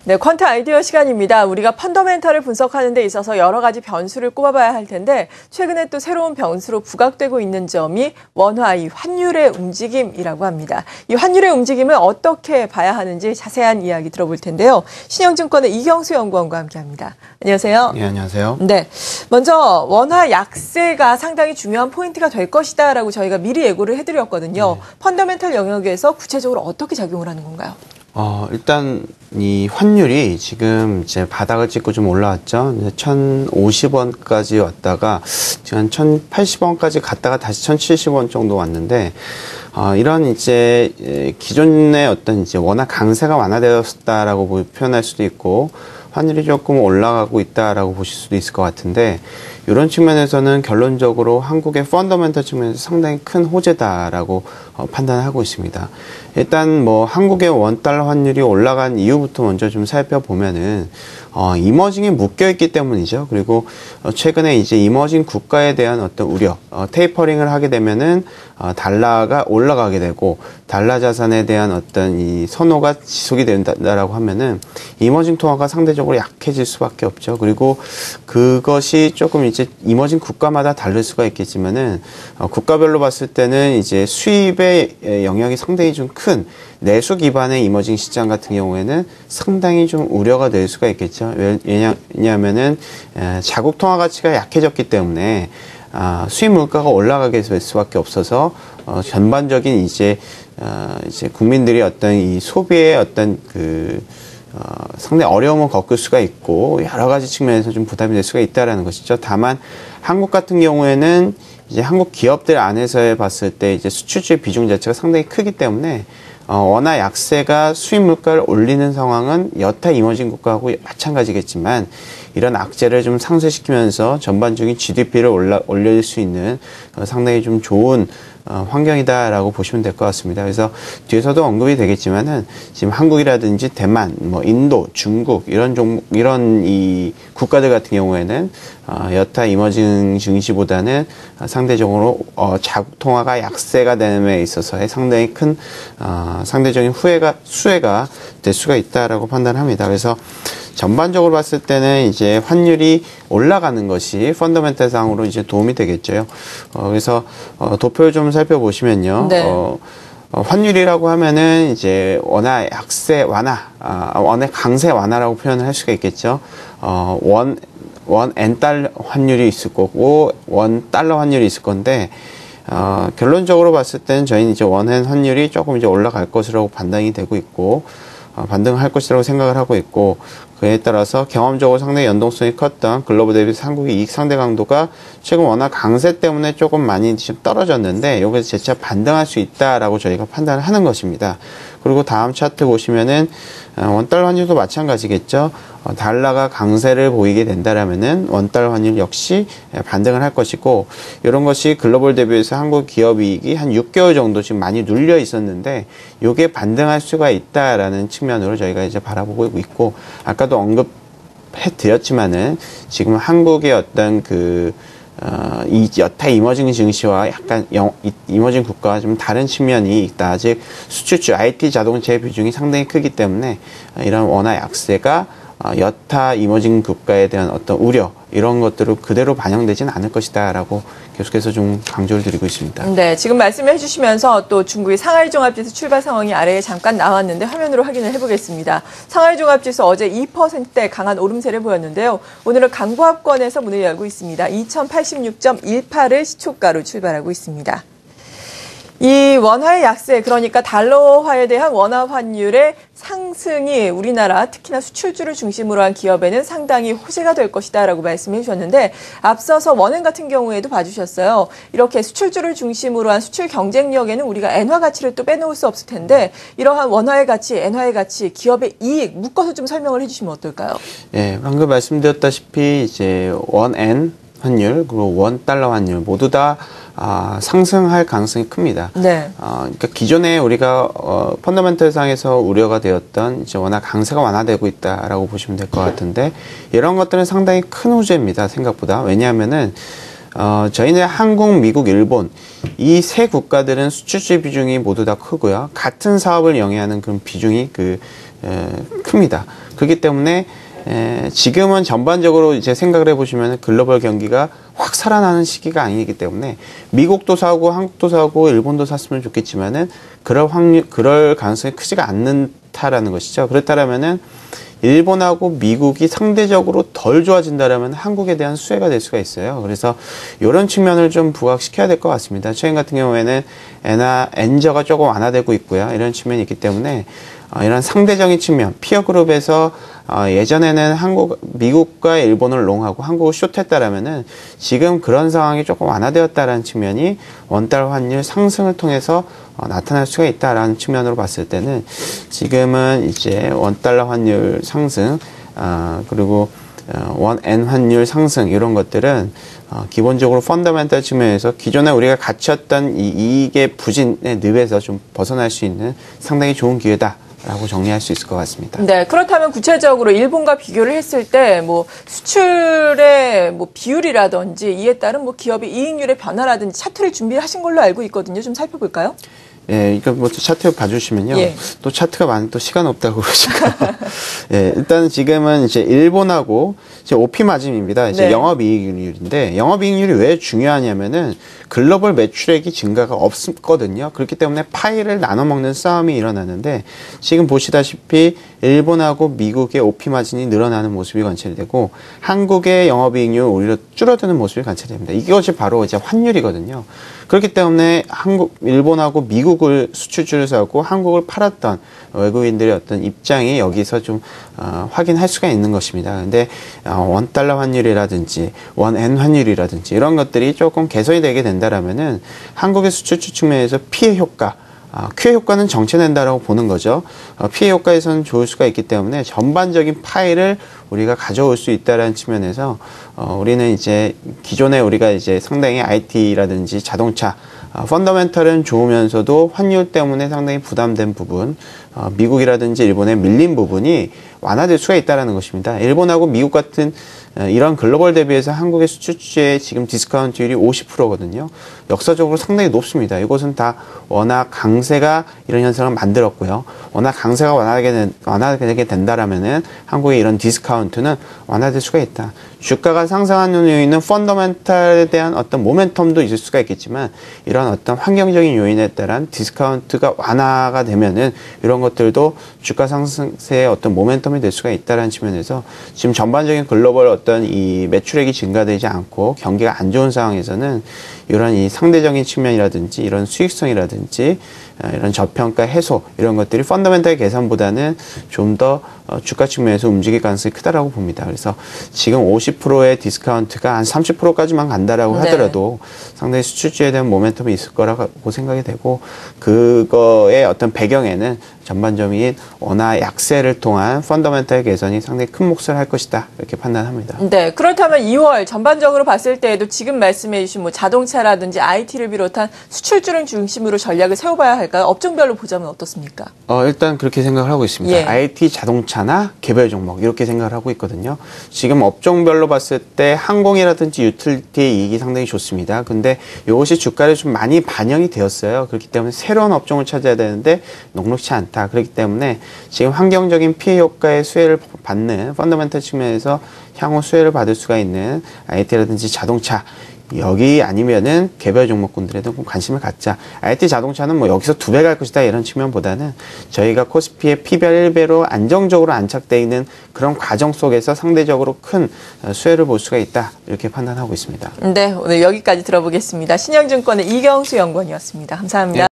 네, 퀀트 아이디어 시간입니다. 우리가 펀더멘털을 분석하는 데 있어서 여러 가지 변수를 꼽아봐야 할 텐데 최근에 또 새로운 변수로 부각되고 있는 점이 원화, 이 환율의 움직임이라고 합니다. 이 환율의 움직임을 어떻게 봐야 하는지 자세한 이야기 들어볼 텐데요. 신영증권의 이경수 연구원과 함께합니다. 안녕하세요. 네, 안녕하세요. 네, 먼저 원화 약세가 상당히 중요한 포인트가 될 것이다라고 저희가 미리 예고를 해드렸거든요. 네. 펀더멘털 영역에서 구체적으로 어떻게 작용을 하는 건가요? 일단 이 환율이 지금 이제 바닥을 찍고 좀 올라왔죠. 1,050원까지 왔다가 지금 한 1,080원까지 갔다가 다시 1,070원 정도 왔는데, 이런 이제 기존의 어떤 이제 워낙 강세가 완화되었다라고 표현할 수도 있고, 환율이 조금 올라가고 있다라고 보실 수도 있을 것 같은데, 이런 측면에서는 결론적으로 한국의 펀더멘털 측면에서 상당히 큰 호재다라고 판단을 하고 있습니다. 일단 뭐 한국의 원달러 환율이 올라간 이유부터 먼저 좀 살펴보면은 이머징이 묶여있기 때문이죠. 그리고 최근에 이제 이머징 국가에 대한 어떤 우려, 테이퍼링을 하게 되면은 달러가 올라가게 되고 달러 자산에 대한 어떤 이 선호가 지속이 된다라고 하면은 이머징 통화가 상대적으로 약해질 수밖에 없죠. 그리고 그것이 조금 이제 이머징 국가마다 다를 수가 있겠지만은 국가별로 봤을 때는 이제 수입의 영역이 상당히 좀 큰 내수 기반의 이머징 시장 같은 경우에는 상당히 좀 우려가 될 수가 있겠죠. 왜냐하면은 자국 통화 가치가 약해졌기 때문에 수입 물가가 올라가게 될 수밖에 없어서 전반적인 이제 국민들이 어떤 이 소비의 어떤 상당히 어려움을 겪을 수가 있고 여러 가지 측면에서 좀 부담이 될 수가 있다라는 것이죠. 다만 한국 같은 경우에는 이제 한국 기업들 안에서 봤을 때 이제 수출주의 비중 자체가 상당히 크기 때문에 원화 약세가 수입 물가를 올리는 상황은 여타 이머징 국가하고 마찬가지겠지만 이런 악재를 좀 상쇄시키면서 전반적인 GDP를 올릴 수 있는 상당히 좀 좋은 환경이다라고 보시면 될 것 같습니다. 그래서 뒤에서도 언급이 되겠지만은 지금 한국이라든지 대만, 뭐 인도, 중국 이런 이 국가들 같은 경우에는 여타 이머징 증시보다는 상대적으로 자국 통화가 약세가 됨에 있어서의 상당히 큰 상대적인 수혜가 될 수가 있다라고 판단합니다. 그래서 전반적으로 봤을 때는 이제 환율이 올라가는 것이 펀더멘털상으로 이제 도움이 되겠죠. 그래서 도표를 좀 살펴보시면요. 네. 환율이라고 하면은 이제 원화 약세 완화, 원화 강세 완화라고 표현을 할 수가 있겠죠. 원 N 달러 환율이 있을 거고 원 달러 환율이 있을 건데 결론적으로 봤을 때는 저희는 이제 원엔 환율이 조금 이제 올라갈 것이라고 판단이 되고 있고 반등할 것이라고 생각을 하고 있고 그에 따라서 경험적으로 상당히 연동성이 컸던 글로벌 대비해서 한국의 이익 상대 강도가 최근 워낙 강세 때문에 조금 많이 좀 떨어졌는데 여기서 재차 반등할 수 있다라고 저희가 판단을 하는 것입니다. 그리고 다음 차트 보시면은 원달러 환율도 마찬가지겠죠. 달러가 강세를 보이게 된다라면은 원달러 환율 역시 반등을 할 것이고 이런 것이 글로벌 대비해서 한국 기업 이익이 한 6개월 정도 지금 많이 눌려 있었는데 이게 반등할 수가 있다라는 측면으로 저희가 이제 바라보고 있고 아까도 언급해 드렸지만은 지금 한국의 어떤 이 여타 이머징 증시와 약간 이머징 국가와 좀 다른 측면이 있다. 즉 수출주 IT 자동차의 비중이 상당히 크기 때문에 이런 원화 약세가 여타 이머징 국가에 대한 어떤 우려 이런 것들을 그대로 반영되지는 않을 것이다라고 계속해서 좀 강조를 드리고 있습니다. 네, 지금 말씀해 주시면서 또 중국의 상하이 종합지수 출발 상황이 아래에 잠깐 나왔는데 화면으로 확인을 해보겠습니다. 상하이 종합지수 어제 2%대 강한 오름세를 보였는데요. 오늘은 강보합권에서 문을 열고 있습니다. 2086.18을 시초가로 출발하고 있습니다. 이 원화의 약세, 그러니까 달러화에 대한 원화 환율의 상승이 우리나라 특히나 수출주를 중심으로 한 기업에는 상당히 호재가 될 것이다라고 말씀해 주셨는데 앞서서 원엔 같은 경우에도 봐주셨어요. 이렇게 수출주를 중심으로 한 수출 경쟁력에는 우리가 엔화 가치를 또 빼놓을 수 없을 텐데 이러한 원화의 가치, 엔화의 가치, 기업의 이익 묶어서 좀 설명을 해주시면 어떨까요? 네, 방금 말씀드렸다시피 이제 원엔 환율 그리고 원 달러 환율 모두 다 상승할 가능성이 큽니다. 네. 그러니까 기존에 우리가 펀더멘털상에서 우려가 되었던 이제 워낙 강세가 완화되고 있다라고 보시면 될 것 같은데 이런 것들은 상당히 큰 호재입니다. 생각보다. 왜냐하면은 저희는 한국, 미국, 일본 이 세 국가들은 수출주의 비중이 모두 다 크고요. 같은 사업을 영위하는 그런 비중이 큽니다. 그렇기 때문에 지금은 전반적으로 이제 생각을 해보시면 글로벌 경기가 확 살아나는 시기가 아니기 때문에 미국도 사고 한국도 사고 일본도 샀으면 좋겠지만은 그럴 가능성이 크지가 않다라는 것이죠. 그렇다면은 일본하고 미국이 상대적으로 덜 좋아진다라면 한국에 대한 수혜가 될 수가 있어요. 그래서 이런 측면을 좀 부각시켜야 될 것 같습니다. 최근 같은 경우에는 엔저가 조금 완화되고 있고요. 이런 측면이 있기 때문에 이런 상대적인 측면, 피어 그룹에서 예전에는 미국과 일본을 롱하고 한국을 숏했다라면은 지금 그런 상황이 조금 완화되었다라는 측면이 원달러 환율 상승을 통해서 나타날 수가 있다라는 측면으로 봤을 때는 지금은 이제 원달러 환율 상승, 그리고 원엔 환율 상승 이런 것들은 기본적으로 펀더멘탈 측면에서 기존에 우리가 갇혔던 이 이익의 부진의 늪에서 좀 벗어날 수 있는 상당히 좋은 기회다라고 정리할 수 있을 것 같습니다. 네, 그렇다면 구체적으로 일본과 비교를 했을 때 뭐 수출의 뭐 비율이라든지 이에 따른 뭐 기업의 이익률의 변화라든지 차트를 준비하신 걸로 알고 있거든요. 좀 살펴볼까요? 예, 그러니까 뭐 차트 봐주시면요. 예. 또 차트가 많은 또 시간 없다고 그러실까. 예, 일단 지금은 이제 일본하고 이제 OP 마진입니다. 이제 네. 영업이익률인데 영업이익률이 왜 중요하냐면은 글로벌 매출액이 증가가 없거든요. 그렇기 때문에 파이를 나눠 먹는 싸움이 일어나는데 지금 보시다시피 일본하고 미국의 OP 마진이 늘어나는 모습이 관찰되고 한국의 영업이익률 오히려 줄어드는 모습이 관찰됩니다. 이것이 바로 이제 환율이거든요. 그렇기 때문에 일본하고 미국을 수출주를 사고 한국을 팔았던 외국인들의 어떤 입장이 여기서 좀 확인할 수가 있는 것입니다. 근데 원달러 환율이라든지 원엔 환율이라든지 이런 것들이 조금 개선이 되게 된다라면은 한국의 수출주 측면에서 피해 효과, 쾌 효과는 정체된다라고 보는 거죠. 피해 효과에서는 좋을 수가 있기 때문에 전반적인 파일을 우리가 가져올 수 있다라는 측면에서 우리는 이제 기존에 우리가 이제 상당히 IT라든지 자동차 펀더멘털은 좋으면서도 환율 때문에 상당히 부담된 부분, 미국이라든지 일본에 밀린 부분이 완화될 수가 있다는 것입니다. 일본하고 미국 같은 이런 글로벌 대비해서 한국의 수출주의 지금 디스카운트율이 50%거든요. 역사적으로 상당히 높습니다. 이것은 다 워낙 강세가 이런 현상을 만들었고요. 워낙 강세가 완화되게 된다라면은 한국의 이런 디스카운트는 완화될 수가 있다. 주가가 상승하는 요인은 펀더멘탈에 대한 어떤 모멘텀도 있을 수가 있겠지만 이런 어떤 환경적인 요인에 따른 디스카운트가 완화가 되면은 이런 것들도 주가 상승세의 어떤 모멘텀이 될 수가 있다는 측면에서 지금 전반적인 글로벌 어떤 이 매출액이 증가되지 않고 경기가 안 좋은 상황에서는 이런 이 상대적인 측면이라든지 이런 수익성이라든지 이런 저평가 해소 이런 것들이 펀더멘탈 계산보다는 좀 더 주가 측면에서 움직일 가능성이 크다라고 봅니다. 그래서 지금 50%의 디스카운트가 한 30%까지만 간다라고 하더라도 상당히 수출주에 대한 모멘텀이 있을 거라고 생각이 되고 그거의 어떤 배경에는 전반적인 원화 약세를 통한 펀더멘탈 개선이 상당히 큰 몫을 할 것이다 이렇게 판단합니다. 네, 그렇다면 2월 전반적으로 봤을 때에도 지금 말씀해 주신 뭐 자동차라든지 IT를 비롯한 수출주를 중심으로 전략을 세워봐야 할까요? 업종별로 보자면 어떻습니까? 일단 그렇게 생각을 하고 있습니다. 예. IT, 자동차나 개별 종목 이렇게 생각을 하고 있거든요. 지금 업종별로 봤을 때 항공이라든지 유틸리티의 이익이 상당히 좋습니다. 근데 이것이 주가에 좀 많이 반영이 되었어요. 그렇기 때문에 새로운 업종을 찾아야 되는데 녹록치 않다. 그렇기 때문에 지금 환경적인 피해 효과의 수혜를 받는 펀더멘털 측면에서 향후 수혜를 받을 수가 있는 IT라든지 자동차 여기 아니면은 개별 종목군들에도 관심을 갖자. IT 자동차는 뭐 여기서 2배 갈 것이다 이런 측면보다는 저희가 코스피의 P별 1배로 안정적으로 안착되어 있는 그런 과정 속에서 상대적으로 큰 수혜를 볼 수가 있다 이렇게 판단하고 있습니다. 네, 오늘 여기까지 들어보겠습니다. 신영증권의 이경수 연구원이었습니다. 감사합니다.